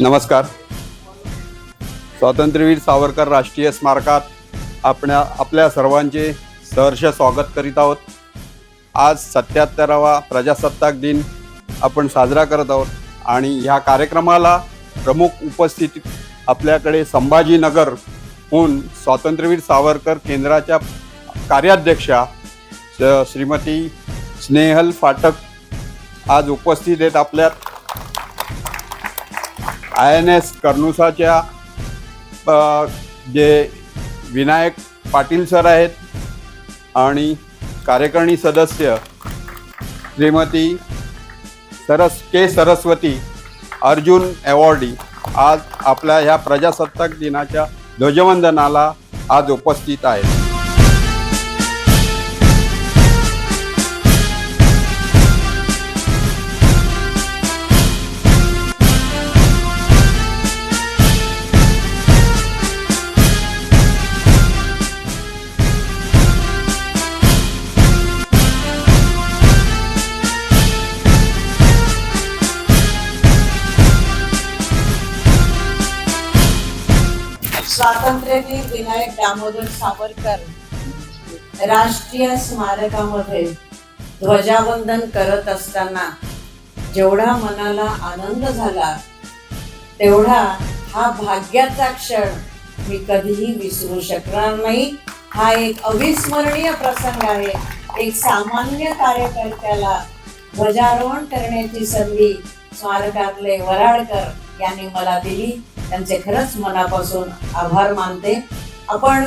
नमस्कार. स्वातंत्र्यवीर सावरकर राष्ट्रीय स्मारकात आपल्या सर्वांचे सहर्ष स्वागत करीत आहोत. आज 77वा प्रजासत्ताक दिन आपण साजरा करत आहोत आणि ह्या कार्यक्रमाला प्रमुख उपस्थिती आपल्याकडे संभाजीनगरहून स्वातंत्र्यवीर सावरकर केंद्राच्या कार्याध्यक्षा श्रीमती स्नेहल फाटक आज उपस्थित आहेत. आपल्यात INS कर्नुसाच्या जे विनायक पाटील सर आहेत आणि कार्यकारिणी सदस्य श्रीमती सरस्वती अर्जुन अवॉर्डी आज आपल्या ह्या प्रजासत्ताक दिनाच्या ध्वजवंदनाला आज उपस्थित आहेत. स्वातंत्र्यवीर विनायक दामोदर सावरकर राष्ट्रीय स्मारकामध्ये ध्वजावंदन करत असताना जेवढा मनाला आनंद झाला तेवढा हा भाग्याचा क्षण मी कधीही विसरू शकणार नाही. हा एक अविस्मरणीय प्रसंग आहे. एक सामान्य कार्यकर्त्याला ध्वजारोहण करण्याची संधी स्मारकातले वराडकर यांनी मला दिली. त्यांचे खरंच मनापासून आभार मानते. आपण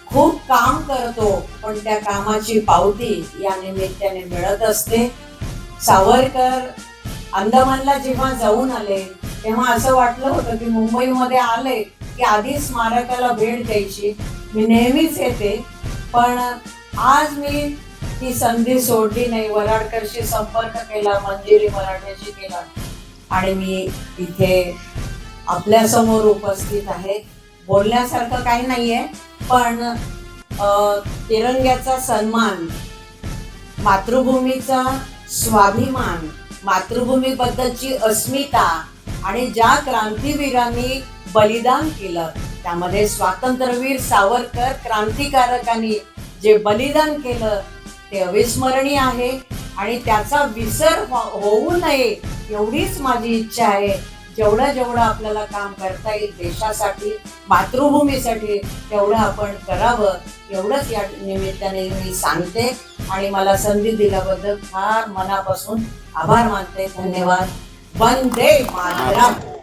खूप काम करतो पण त्या कामाची पावती या निमित्ताने मिळत असते. सावरकर अंदमानला जेव्हा जाऊन आले तेव्हा असं वाटलं होतं की मुंबईमध्ये आले की आधी स्मारकाला भेट द्यायची. मी नेहमीच येते पण आज मी ती संधी सोडली नाही. वराडकरशी संपर्क केला, मंजिरी मराठ्याशी केला आणि मी इथे आपल्या समोर उपस्थित आहे. बोलण्यासारखं काही नाहीये पण तिरंग्याचा सन्मान, मातृभूमीचा स्वाभिमान, मातृभूमीबद्दलची अस्मिता आणि ज्या क्रांतीवीरांनी बलिदान केलं त्यामध्ये स्वातंत्र्यवीर सावरकर क्रांतिकारकांनी जे बलिदान केलं ते अविस्मरणीय आहे आणि त्याचा विसर होऊ नये एवढीच माझी इच्छा आहे. जेवढं आपल्याला काम करता येईल देशासाठी, मातृभूमीसाठी तेवढं आपण करावं एवढंच या निमित्ताने मी सांगते आणि मला संधी दिल्याबद्दल फार मनापासून आभार मानते. धन्यवाद. वंदे मातरम.